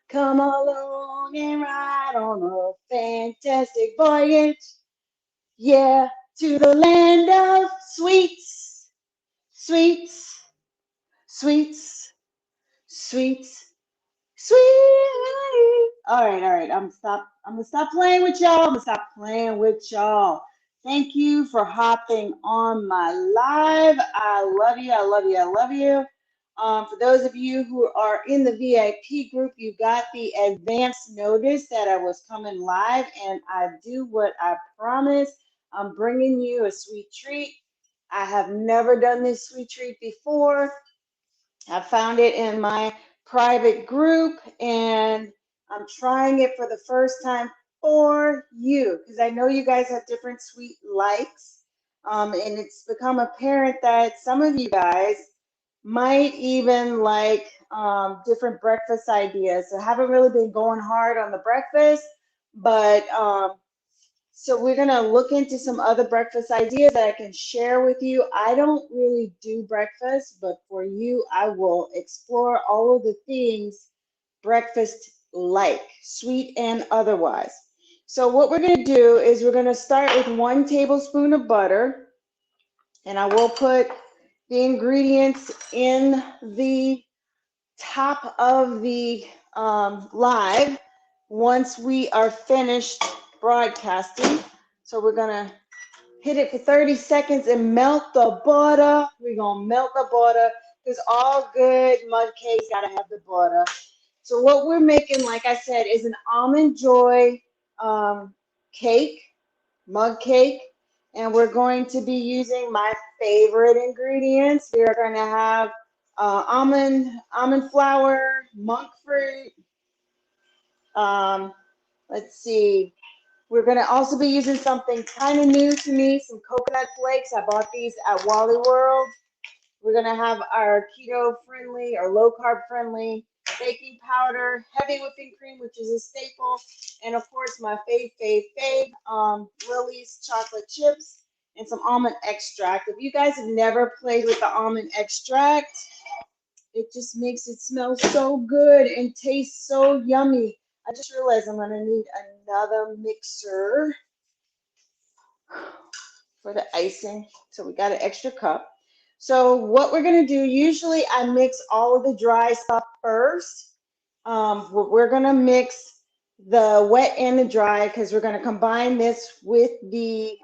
Come along and ride on a fantastic voyage. Yeah, to the land of sweets, sweets, sweets, sweets, sweet. All right. I'm gonna stop playing with y'all. I'm gonna stop playing with y'all. Thank you for hopping on my live. I love you. I love you. I love you. For those of you who are in the VIP group, you got the advance notice that I was coming live, and I do what I promise. I'm bringing you a sweet treat. I have never done this sweet treat before. I found it in my private group, and I'm trying it for the first time for you because I know you guys have different sweet likes. And it's become apparent that some of you guys might even like different breakfast ideas. So I haven't really been going hard on the breakfast, but so we're going to look into some other breakfast ideas that I can share with you. I don't really do breakfast, but for you, I will explore all of the things breakfast like, sweet and otherwise. So what we're going to do is we're going to start with 1 tablespoon of butter, and I will put the ingredients in the top of the live once we are finished broadcasting. So we're gonna hit it for 30 seconds and melt the butter. We're gonna melt the butter because all good mud cakes gotta have the butter. So what we're making, like I said, is an almond joy cake, mug cake, and we're going to be using my favorite ingredients. We are going to have almond flour, monk fruit. Let's see. We're going to also be using something kind of new to me, some coconut flakes. I bought these at Wally World. We're going to have our keto friendly or low carb friendly baking powder, heavy whipping cream, which is a staple, and of course my fave, Lily's chocolate chips and some almond extract. If you guys have never played with the almond extract, it just makes it smell so good and taste so yummy. I just realized I'm going to need another mixer for the icing. So we got an extra cup. So what we're going to do, usually I mix all of the dry stuff first. We're going to mix the wet and the dry because we're going to combine this with the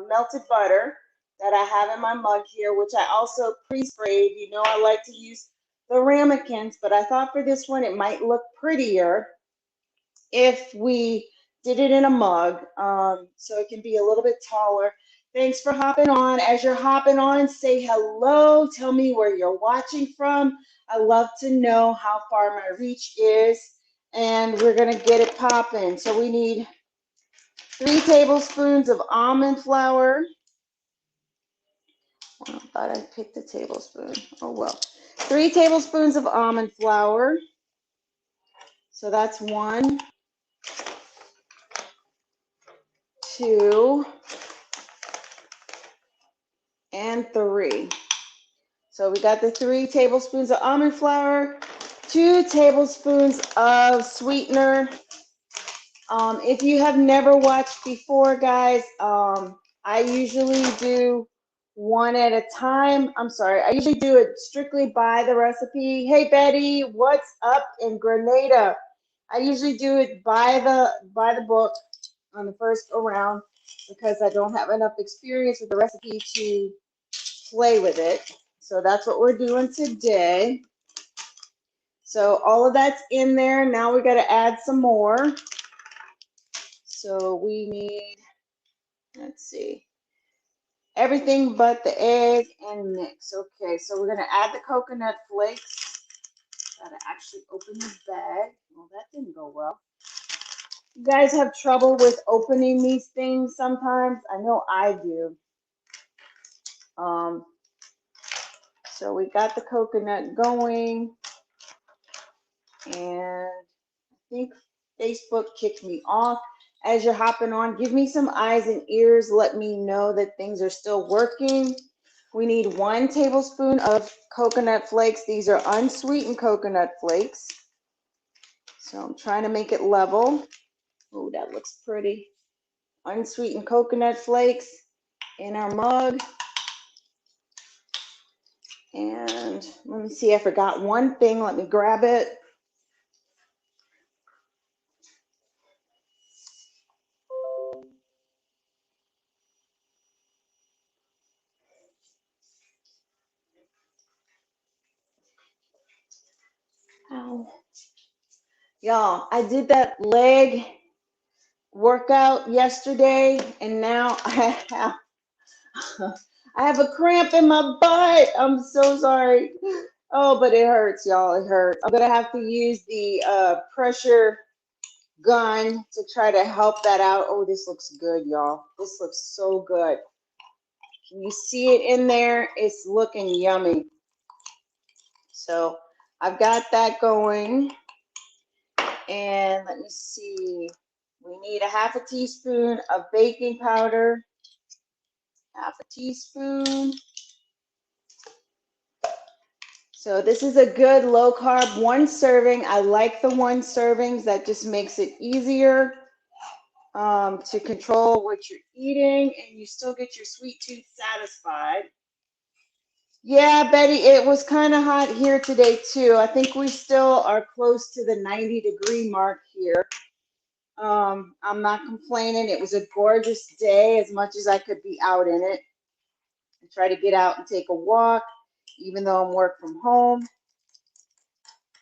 melted butter that I have in my mug here, which I also pre-sprayed. You know, I like to use the ramekins, but I thought for this one it might look prettier if we did it in a mug, so it can be a little bit taller. Thanks for hopping on. As you're hopping on, say hello. Tell me where you're watching from. I love to know how far my reach is, and we're going to get it popping. So we need 3 tablespoons of almond flour. Well, I thought I picked a tablespoon. Oh, well. 3 tablespoons of almond flour. So that's 1, 2, and 3. So we got the 3 tablespoons of almond flour, 2 tablespoons of sweetener. If you have never watched before, guys, I usually do one at a time. I'm sorry, I usually do it strictly by the recipe. Hey Betty, what's up in Grenada? I usually do it by the book on the first go round because I don't have enough experience with the recipe to play with it. So that's what we're doing today. So all of that's in there. Now we got to add some more. So we need, let's see, everything but the egg and mix. Okay, so we're going to add the coconut flakes. Got to actually open the bag. Well, that didn't go well. You guys have trouble with opening these things sometimes? I know I do. So we got the coconut going, and I think Facebook kicked me off. As you're hopping on, give me some eyes and ears. Let me know that things are still working. We need 1 tablespoon of coconut flakes. These are unsweetened coconut flakes. So I'm trying to make it level. Oh, that looks pretty. Unsweetened coconut flakes in our mug. And let me see, I forgot one thing. Let me grab it. Ow. Y'all, I did that leg workout yesterday, and now I have a cramp in my butt. I'm so sorry. Oh, but it hurts, y'all. It hurts. I'm gonna have to use the pressure gun to try to help that out. Oh, this looks good, y'all. This looks so good. Can you see it in there? It's looking yummy. So I've got that going. And let me see. We need a half a teaspoon of baking powder. Half a teaspoon. So this is a good low carb 1 serving. I like the 1 servings. That just makes it easier to control what you're eating, and you still get your sweet tooth satisfied. Yeah, Betty, it was kind of hot here today too. I think we still are close to the 90-degree mark here. I'm not complaining. It was a gorgeous day as much as I could be out in it. I try to get out and take a walk, even though I'm work from home.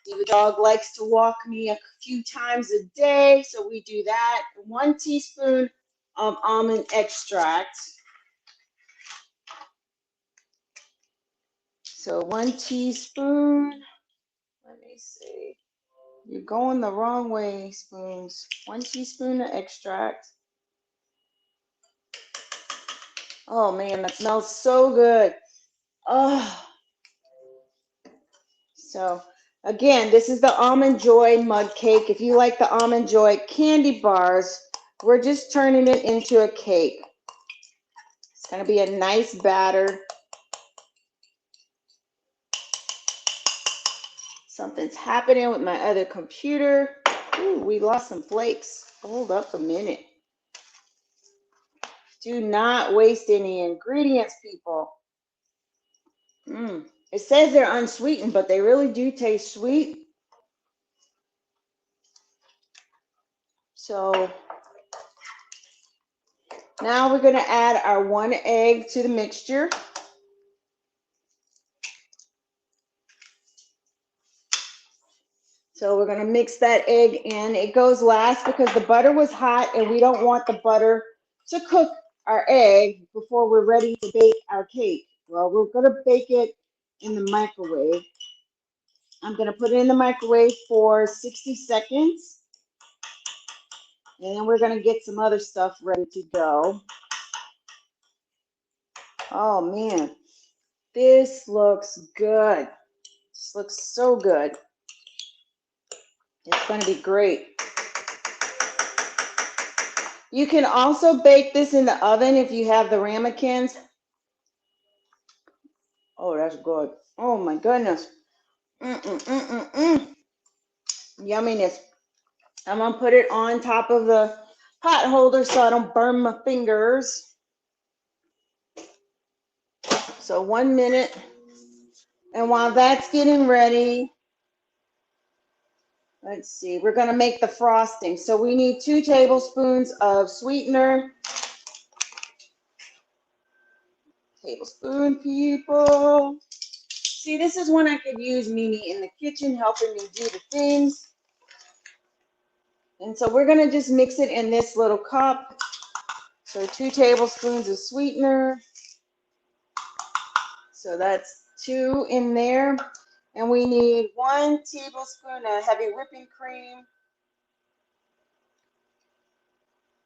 Diva Dog likes to walk me a few times a day, so we do that. 1 teaspoon of almond extract. So 1 teaspoon. Let me see. You're going the wrong way, spoons. 1 teaspoon of extract. Oh man, that smells so good. Oh. So again, this is the Almond Joy mud cake. If you like the Almond Joy candy bars, we're just turning it into a cake. It's going to be a nice batter. Something's happening with my other computer. Ooh, we lost some flakes. Hold up a minute. Do not waste any ingredients, people. It says they're unsweetened, but they really do taste sweet. So now we're going to add our 1 egg to the mixture. So we're going to mix that egg in. It goes last because the butter was hot and we don't want the butter to cook our egg before we're ready to bake our cake. Well, we're going to bake it in the microwave. I'm going to put it in the microwave for 60 seconds. And then we're going to get some other stuff ready to go. Oh, man. This looks good. This looks so good. It's going to be great. You can also bake this in the oven if you have the ramekins. Oh, that's good. Oh, my goodness. Yumminess. I'm going to put it on top of the pot holder so I don't burn my fingers. So 1 minute. And while that's getting ready, let's see, we're going to make the frosting. So we need 2 tablespoons of sweetener. Tablespoon, people. See, this is when I could use Mimi in the kitchen helping me do the things. And so we're going to just mix it in this little cup. So 2 tablespoons of sweetener. So that's 2 in there. And we need 1 tablespoon of heavy whipping cream.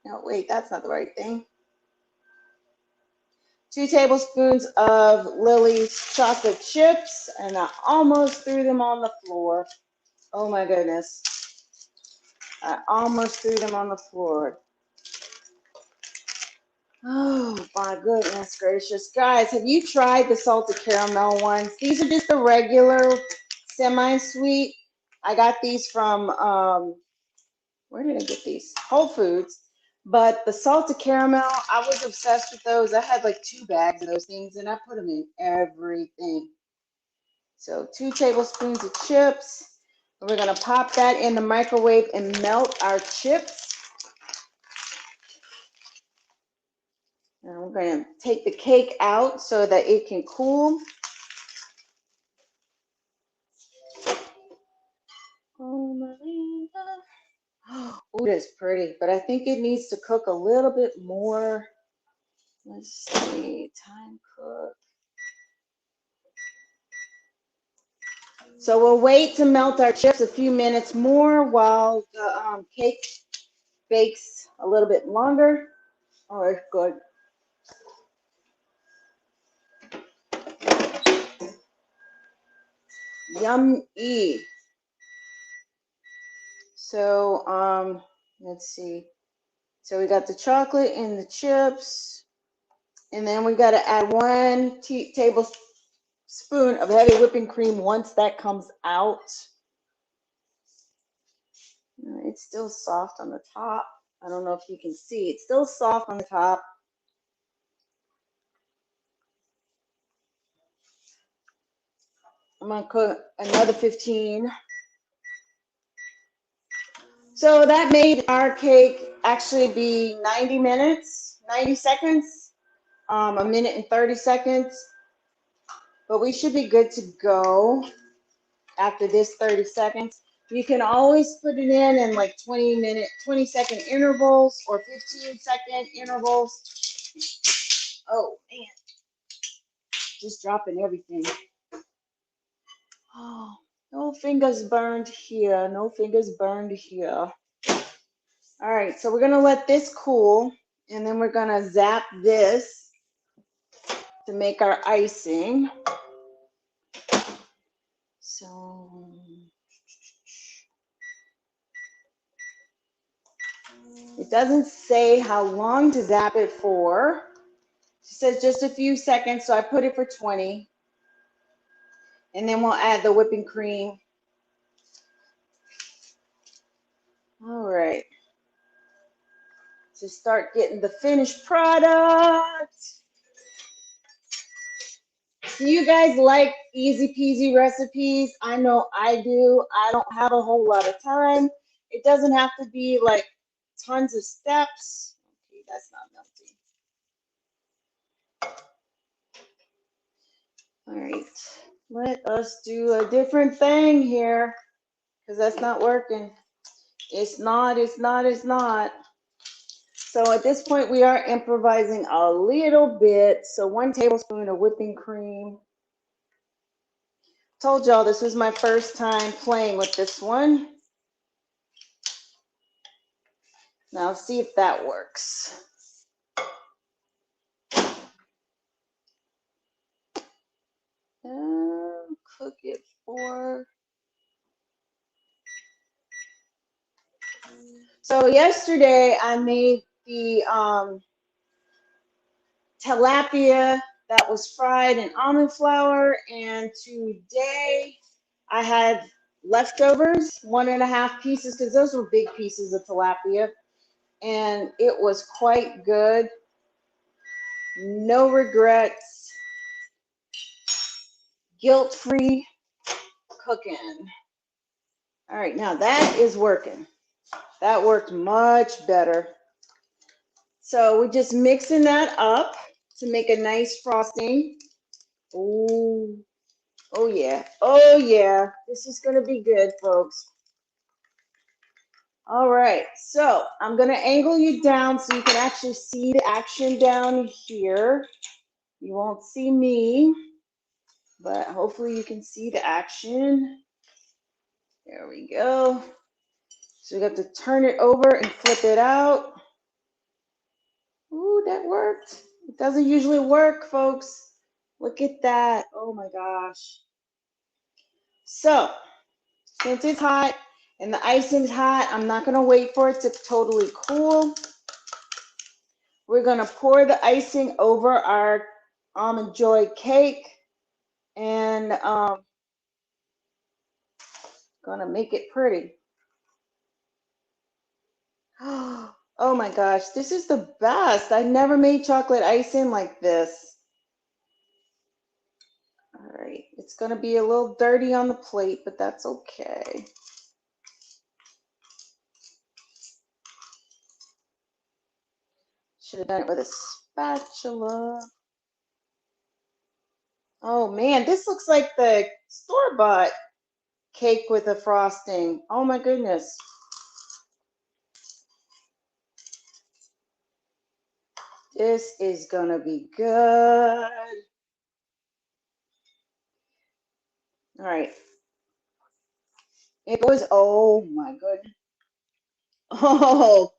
No, wait, that's not the right thing. 2 tablespoons of Lily's chocolate chips. And I almost threw them on the floor. Oh my goodness. I almost threw them on the floor. Oh my goodness gracious. Guys, have you tried the salted caramel ones? These are just the regular semi-sweet. I got these from, where did I get these? Whole Foods. But the salted caramel, I was obsessed with those. I had like 2 bags of those things, and I put them in everything. So 2 tablespoons of chips. We're going to pop that in the microwave and melt our chips. And we're going to take the cake out so that it can cool. Oh, Marina. Oh, that's pretty, but I think it needs to cook a little bit more. Let's see, time cook. So we'll wait to melt our chips a few minutes more while the cake bakes a little bit longer. Oh, it's good. Yummy. So let's see. So we got the chocolate and the chips, and then we got to add 1 tablespoon of heavy whipping cream once that comes out. It's still soft on the top. I don't know if you can see. It's still soft on the top. I'm going to cook another 15. So that made our cake actually be 90 minutes, 90 seconds, a minute and 30 seconds. But we should be good to go after this 30 seconds. You can always put it in like 20-second intervals or 15-second intervals. Oh, man. Just dropping everything. Oh, no fingers burned here. No fingers burned here. All right, so we're going to let this cool, and then we're going to zap this to make our icing. So it doesn't say how long to zap it for. It says just a few seconds, so I put it for 20. And then we'll add the whipping cream. All right. To start getting the finished product. Do you guys like easy peasy recipes? I know I do. I don't have a whole lot of time. It doesn't have to be like tons of steps. Okay, that's not melting. All right. Let us do a different thing here because that's not working. It's not. So at this point, we are improvising a little bit. So 1 tablespoon of whipping cream. Told y'all this was my first time playing with this one. Now see if that works. Cook it for. So yesterday I made the tilapia that was fried in almond flour, and today I had leftovers, 1.5 pieces, because those were big pieces of tilapia, and it was quite good. No regrets, guilt-free cooking. All right, now that is working. That worked much better. So we're just mixing that up to make a nice frosting. Oh, oh yeah, oh yeah. This is gonna be good, folks. All right, so I'm gonna angle you down so you can actually see the action down here. You won't see me, but hopefully you can see the action. There we go. So we got to turn it over and flip it out. Ooh, that worked. It doesn't usually work, folks. Look at that. Oh my gosh. So, since it's hot and the icing's hot, I'm not going to wait for it to totally cool. We're going to pour the icing over our Almond Joy cake and going gonna make it pretty. Oh my gosh, this is the best. I never made chocolate icing like this. All right, it's gonna be a little dirty on the plate, but that's okay. Should have done it with a spatula. Oh man, this looks like the store-bought cake with a frosting. Oh my goodness. This is gonna be good. All right. It was, oh my goodness. Oh,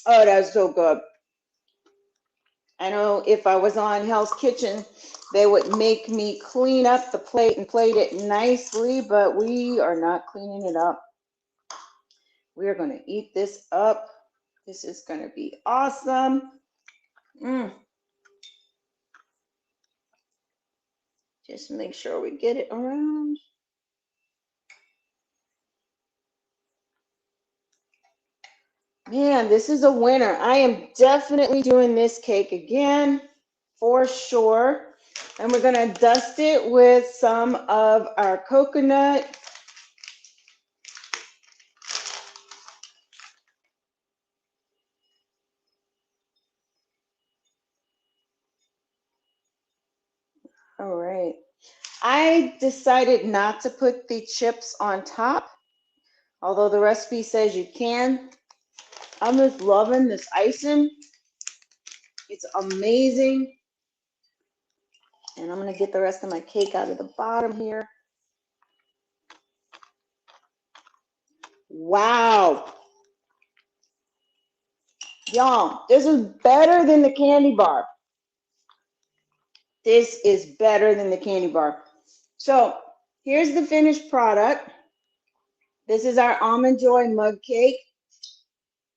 that's so good. I know if I was on Hell's Kitchen, they would make me clean up the plate and plate it nicely, but we are not cleaning it up. We are going to eat this up. This is going to be awesome. Just make sure we get it around. Man, this is a winner. I am definitely doing this cake again, for sure. And we're going to dust it with some of our coconut. All right. I decided not to put the chips on top, although the recipe says you can. I'm just loving this icing. It's amazing. And I'm going to get the rest of my cake out of the bottom here. Wow. Y'all, this is better than the candy bar. This is better than the candy bar. So here's the finished product. This is our Almond Joy mug cake.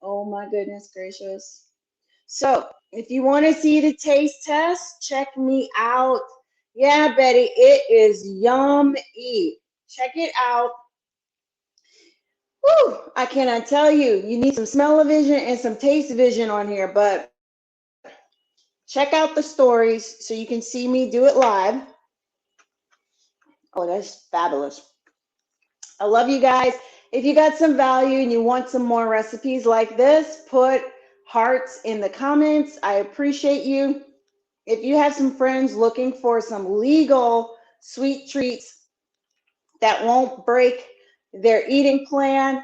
Oh my goodness gracious. So if you want to see the taste test, check me out. Yeah, Betty, it is yummy. Check it out. Whew, I cannot tell you. You need some smell-o-vision and some taste-o-vision on here, but check out the stories so you can see me do it live. Oh, that's fabulous. I love you guys. If you got some value and you want some more recipes like this, put hearts in the comments. I appreciate you. If you have some friends looking for some legal sweet treats that won't break their eating plan,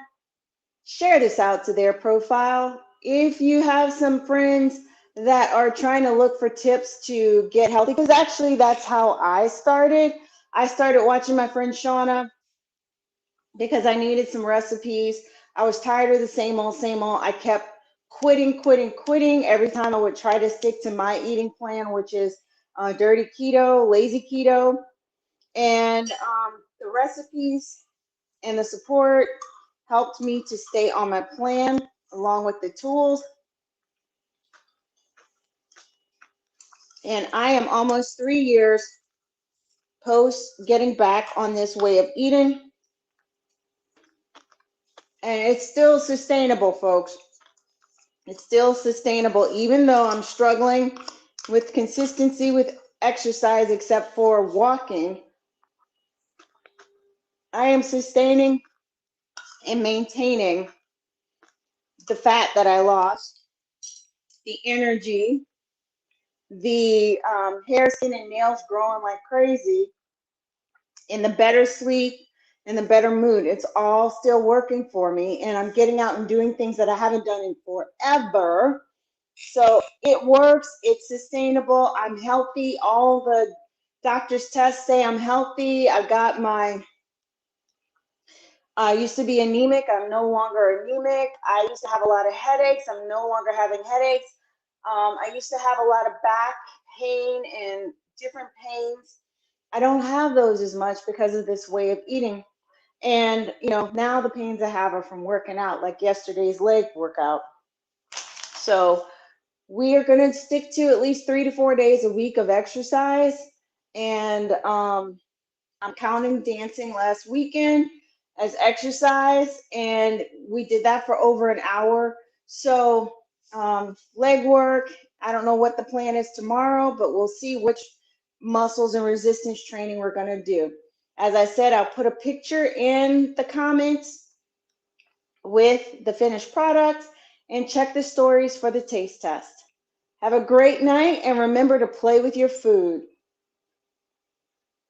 share this out to their profile. If you have some friends that are trying to look for tips to get healthy, because actually that's how I started. I started watching my friend Shauna because I needed some recipes. I was tired of the same old, same old. I kept quitting every time I would try to stick to my eating plan, which is dirty keto, lazy keto. And the recipes and the support helped me to stay on my plan along with the tools. And I am almost 3 years post getting back on this way of eating. And it's still sustainable, folks. It's still sustainable, even though I'm struggling with consistency with exercise, except for walking. I am sustaining and maintaining the fat that I lost, the energy, the hair, skin, and nails growing like crazy, and the better sleep and the better mood. It's all still working for me, and I'm getting out and doing things that I haven't done in forever. So it works. It's sustainable. I'm healthy. All the doctor's tests say I'm healthy. I got my I used to be anemic. I'm no longer anemic. I used to have a lot of headaches. I'm no longer having headaches. I used to have a lot of back pain and different pains. I don't have those as much because of this way of eating. And, you know, now the pains I have are from working out, like yesterday's leg workout. So we are going to stick to at least 3 to 4 days a week of exercise. And I'm counting dancing last weekend. as exercise, and we did that for over an hour. So leg work, I don't know what the plan is tomorrow, but we'll see which muscles and resistance training we're going to do. As I said, I'll put a picture in the comments with the finished product, and check the stories for the taste test. Have a great night, and remember to play with your food.